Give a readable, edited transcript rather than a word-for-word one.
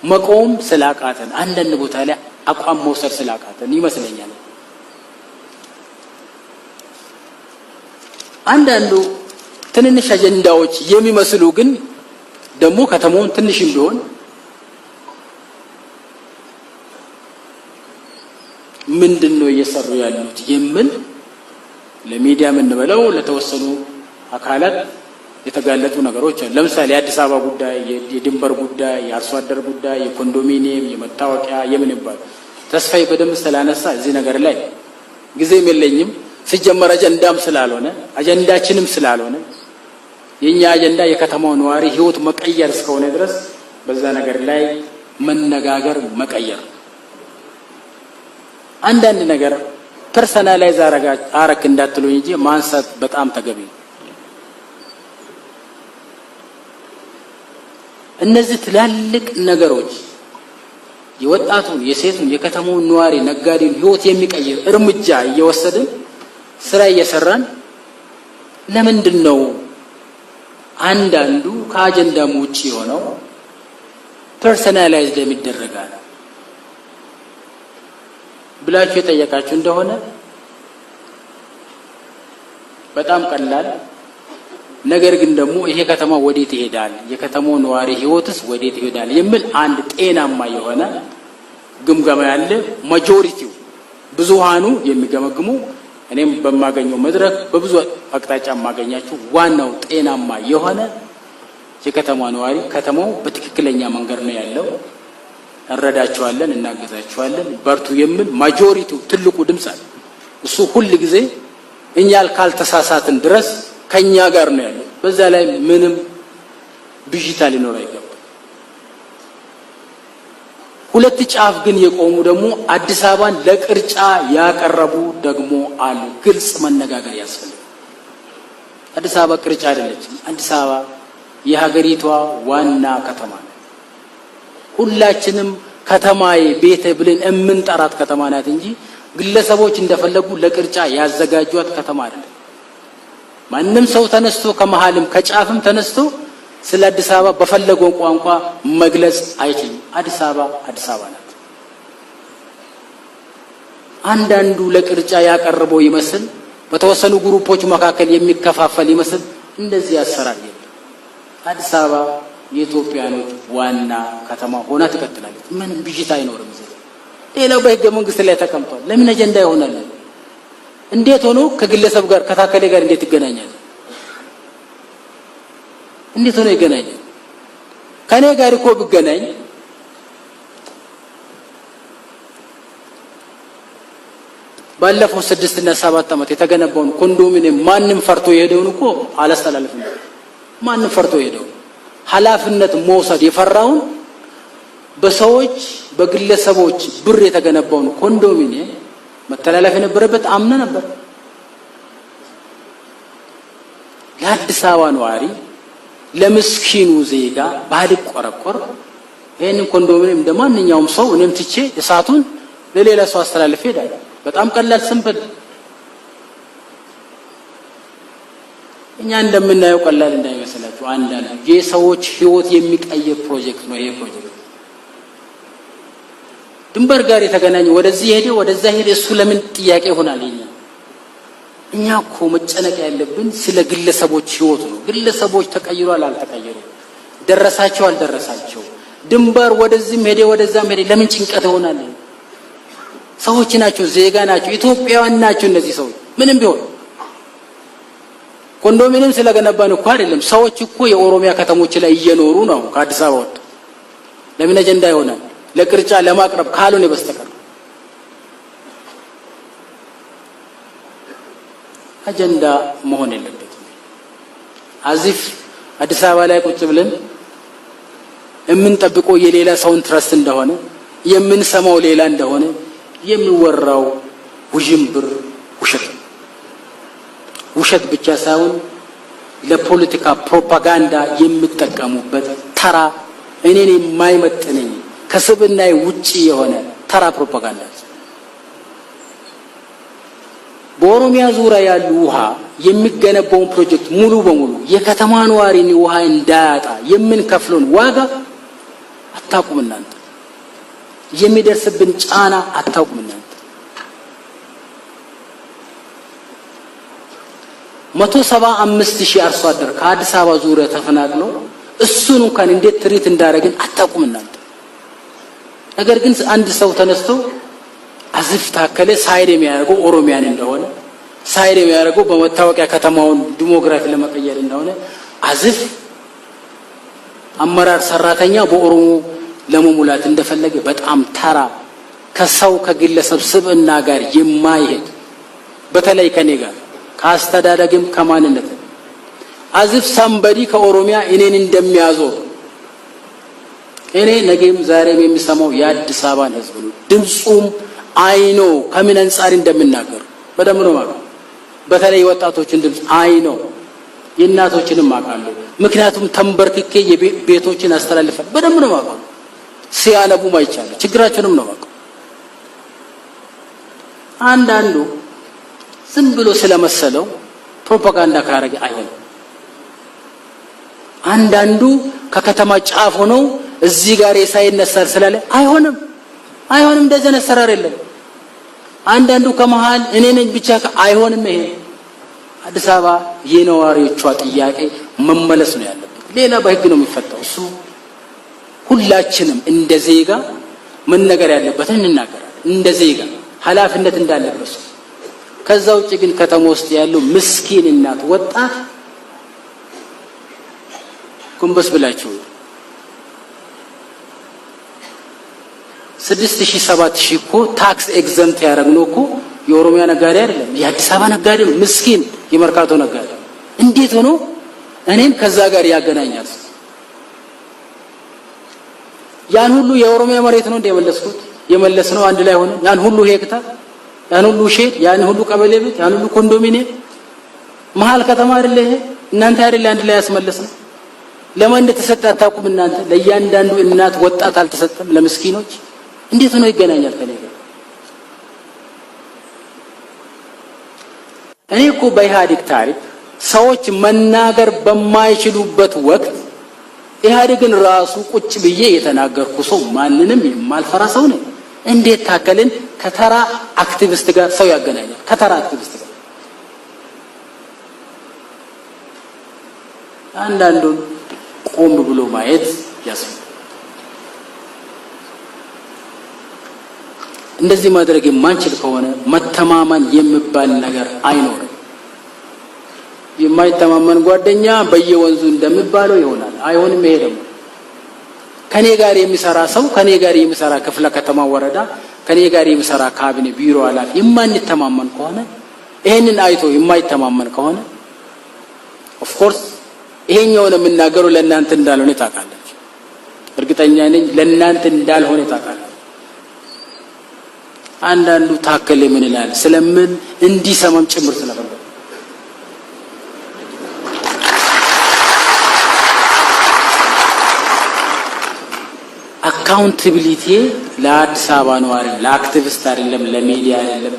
መቆም ስላቃተን አንዳንድ ቦታ ላይ አቋም መውሰድ ስላቃተን ይመስለኛል። አንዳንዱ ትንንሽ አጀንዳዎች የሚመስሉ ግን ደግሞ ከተማውን ትንሽም ቢሆን ምንድነው እየሰሩ ያሉት የሚል ለሚዲያ ምን በለው ለተወሰኑ አካላት የተጋለጡ ነገሮች አሉ። ለምሳሌ የአዲስ አበባ ጉዳይ፣ የድንበር ጉዳይ፣ የአርሶ አደር ጉዳይ፣ የኮንዶሚኒየም፣ የመታወቂያ የምን ይባል ተስፋዬ በደንብ ስላነሳ እዚህ ነገር ላይ ጊዜም የለኝም። ሲጀመር አጀንዳም ስላልሆነ አጀንዳችንም ስላልሆነ የኛ አጀንዳ የከተማው ነዋሪ ህይወት መቀየር እስከሆነ ድረስ በዛ ነገር ላይ መነጋገር መቀየር አንዳንድ ነገር ፐርሰናላይዝ አረክ እንዳትሉኝ እንጂ ማንሳት በጣም ተገቢ ነው። እነዚህ ትላልቅ ነገሮች የወጣቱን፣ የሴቱን፣ የከተማውን ነዋሪ ነጋዴውን ህይወት የሚቀይር እርምጃ እየወሰድን ስራ እየሰራን ለምንድን ነው አንዳንዱ ከአጀንዳም ውጪ ሆነው ፐርሰናላይዝ የሚደረጋል ብላችሁ የጠየቃችሁ እንደሆነ በጣም ቀላል ነገር ግን ደግሞ ይሄ ከተማ ወዴት ይሄዳል፣ የከተማው ነዋሪ ህይወትስ ወዴት ይሄዳል የሚል አንድ ጤናማ የሆነ ግምገማ ያለ ማጆሪቲው ብዙሃኑ የሚገመግሙ እኔም በማገኘው መድረክ በብዙ አቅጣጫ ማገኛችሁ ዋናው ጤናማ የሆነ የከተማ ነዋሪ ከተማው በትክክለኛ መንገድ ነው ያለው፣ እንረዳቸዋለን፣ እናገዛቸዋለን፣ በርቱ የሚል ማጆሪቲው ትልቁ ድምጽ አለ። እሱ ሁሉ ጊዜ እኛ ካልተሳሳትን ድረስ ከኛ ጋር ነው ያለው። በዛ ላይ ምንም ብዥታ ሊኖር አይገባም። ሁለት ጫፍ ግን የቆሙ ደግሞ አዲስ አበባን ለቅርጫ ያቀረቡ ደግሞ አሉ። ግልጽ መነጋገር ያስፈልጋል። አዲስ አበባ ቅርጫ አይደለችም። አዲስ አበባ የሀገሪቷ ዋና ከተማ ነው። ሁላችንም ከተማዬ ቤቴ ብለን የምንጠራት ከተማ ናት እንጂ ግለሰቦች እንደፈለጉ ለቅርጫ ያዘጋጇት ከተማ አይደለም። ማንም ሰው ተነስቶ ከመሃልም ከጫፍም ተነስቶ ስለ አዲስ አበባ በፈለገው ቋንቋ መግለጽ አይችልም። አዲስ አበባ አዲስ አበባ ናት። አንዳንዱ ለቅርጫ ያቀርበው ይመስል በተወሰኑ ግሩፖች መካከል የሚከፋፈል ይመስል እንደዚህ ያሰራል። አዲስ አበባ የኢትዮጵያኖች ዋና ከተማ ሆና ትቀጥላለች። ምንም ብዥታ አይኖርም። ሌላው በህገ መንግስት ላይ ተቀምጧል። ለምን አጀንዳ ይሆናል? እንዴት ሆኖ ከግለሰብ ጋር ከታከለ ጋር እንዴት ይገናኛል? እንዴት ሆኖ ይገናኛል? ከኔ ጋር እኮ ቢገናኝ ባለፈው 6 እና 7 ዓመት የተገነባውን ኮንዶሚኒየም ማንም ፈርቶ የሄደውን እኮ አላስተላለፍም። ማንም ፈርቶ የሄደው ኃላፊነት መውሰድ የፈራውን በሰዎች በግለሰቦች ብር የተገነባውን ኮንዶሚኒየም መተላለፍ የነበረበት አምነ ነበር። ለአዲስ አበባ ነዋሪ ለምስኪኑ ዜጋ ባልቆረቆር ይሄንን ኮንዶሚኒየም እንደማንኛውም ሰው እኔም ትቼ እሳቱን ለሌላ ሰው አስተላልፌ ሄዳለሁ። በጣም ቀላል ሲምፕል። እኛ እንደምናየው ቀላል እንዳይመስላችሁ አንዳንድ የሰዎች ህይወት የሚቀይር ፕሮጀክት ነው ይሄ ፕሮጀክት። ድንበር ጋር የተገናኘ ወደዚህ ሄደ ወደዛ ሄደ እሱ ለምን ጥያቄ ይሆናል? እኛ እኮ መጨነቅ ያለብን ስለ ግለሰቦች ህይወት ነው። ግለሰቦች ተቀይሯል አልተቀየሩም፣ ደረሳቸው አልደረሳቸው፣ ድንበር ወደዚህም ሄደ ወደዛም ሄደ ለምን ጭንቀት ይሆናል? ሰዎች ናቸው፣ ዜጋ ናቸው፣ ኢትዮጵያውያን ናቸው እነዚህ ሰዎች። ምንም ቢሆን ኮንዶሚኒየም ስለገነባን እኮ አይደለም። ሰዎች እኮ የኦሮሚያ ከተሞች ላይ እየኖሩ ነው ከአዲስ አበባ ወጥ። ለምን አጀንዳ ይሆናል? ለቅርጫ ለማቅረብ ካልሆነ በስተቀር አጀንዳ መሆን የለበትም። አዚፍ አዲስ አበባ ላይ ቁጭ ብለን የምንጠብቀው የሌላ ሰውን ትረስት እንደሆነ የምንሰማው ሌላ እንደሆነ የሚወራው ውዥንብር ውሸት ብቻ ሳይሆን ለፖለቲካ ፕሮፓጋንዳ የሚጠቀሙበት ተራ እኔን የማይመጥነኝ ከስብናይ ውጪ የሆነ ተራ ፕሮፓጋንዳ። በኦሮሚያ ዙሪያ ያሉ ውሃ የሚገነባውን ፕሮጀክት ሙሉ በሙሉ የከተማ ነዋሪን ውሃ እንዳያጣ የምንከፍለውን ዋጋ አታውቁም እናንተ። የሚደርስብን ጫና አታውቁም እናንተ። 175,000 አርሶ አደር ከአዲስ አበባ ዙሪያ ተፈናቅሎ እሱን እንኳን እንዴት ትሪት እንዳደረግን አታውቁም እናንተ። ነገር ግን አንድ ሰው ተነስቶ አዝፍ ታከለ ሳይድ የሚያደርገው ኦሮሚያን እንደሆነ ሳይድ የሚያደርገው በመታወቂያ ከተማውን ዲሞግራፊ ለመቀየር እንደሆነ አዝፍ አመራር ሰራተኛ በኦሮሞ ለመሙላት እንደፈለገ በጣም ተራ ከሰው ከግለሰብ ስብዕና ጋር የማይሄድ በተለይ ከኔ ጋር ካስተዳደግም ከማንነት አዝፍ ሳምበዲ ከኦሮሚያ እኔን እንደሚያዞር እኔ ነገም ዛሬም የሚሰማው የአዲስ አበባን ህዝብ ነው። ድምጹም አይኖ ከምን አንፃር እንደምናገር በደምብ ነው ማለት በተለይ ወጣቶችን ድምጽ አይኖ የእናቶችንም አቃለሁ። ምክንያቱም ተንበርክኬ የቤቶችን አስተላልፈን በደምብ ነው ማለት ሲያነቡም አይቻለ ችግራቸውንም ነው ማለት አንዳንዱ ዝም ብሎ ስለመሰለው ፕሮፓጋንዳ ካረገ አይሆንም። አንዳንዱ ከከተማ ጫፍ ሆኖ እዚህ ጋር የሳይነሳር ስላለ አይሆንም እንደዚህ ነሰራር የለም። አንዳንዱ ከመሃል እኔ ነኝ ብቻ አይሆንም። ይሄ አዲስ አበባ የነዋሪዎቿ ጥያቄ መመለስ ነው ያለበት። ሌላ በህግ ነው የሚፈታው። እሱ ሁላችንም እንደ ዜጋ መነገር ያለበትን እንናገራለን። እንደ ዜጋ ኃላፊነት እንዳለበት። ከዛ ውጭ ግን ከተማ ውስጥ ያለው ምስኪን እናት ወጣት ኩምበስ ብላችሁ 6,000 7,000 እኮ ታክስ ኤግዘምት ያደረግነው እኮ የኦሮሚያ ነጋዴ አይደለም፣ የአዲስ አበባ ነጋዴ ነው። ምስኪን የመርካቶ ነጋዴ እንዴት ሆኖ እኔን ከዛ ጋር ያገናኛል? ያን ሁሉ የኦሮሚያ መሬት ነው እንደመለስኩት የመለስነው አንድ ላይ ሆነ ያን ሁሉ ሄክታር ያን ሁሉ ሼድ ያን ሁሉ ቀበሌ ቤት ያን ሁሉ ኮንዶሚኒየም መሀል ከተማ አይደለ ይሄ? እናንተ አይደለ አንድ ላይ ያስመለስነው? ለማን እንደተሰጠ አታውቁም እናንተ? ለእያንዳንዱ እናት ወጣት አልተሰጠም? ለምስኪኖች እንዴት ነው ይገናኛል ከኔ ጋር? እኔ እኮ በኢህአዴግ ታሪክ ሰዎች መናገር በማይችሉበት ወቅት ኢህአዴግን ራሱ ቁጭ ብዬ የተናገርኩ ሰው ማንንም የማልፈራ ሰው ነኝ። እንዴት ታከልን ከተራ አክቲቪስት ጋር ሰው ያገናኛል? ከተራ አክቲቪስት ጋር አንዳንዱን ቆም ብሎ ማየት ያስፈልጋል። እንደዚህ ማድረግ የማንችል ከሆነ መተማመን የሚባል ነገር አይኖርም። የማይተማመን ጓደኛ በየወንዙ እንደሚባለው ይሆናል። አይሆንም። ይሄ ደግሞ ከኔ ጋር የሚሰራ ሰው ከኔ ጋር የሚሰራ ክፍለ ከተማ ወረዳ ከኔ ጋር የሚሰራ ካቢኔ ቢሮ ኃላፊ የማንተማመን ከሆነ ይሄንን አይቶ የማይተማመን ከሆነ ኦፍ ኮርስ ይሄኛውን የምናገረው ለእናንተ እንዳልሆነ ታውቃላችሁ። እርግጠኛ ነኝ ለእናንተ እንዳልሆነ ታውቃላችሁ። አንዳንዱ ታከለ ምን ይላል ስለምን እንዲሰማም ጭምር ስለፈለገ አካውንታቢሊቲ ለአዲስ አበባ ነዋሪ ለአክቲቪስት አይደለም፣ ለሚዲያ አይደለም፣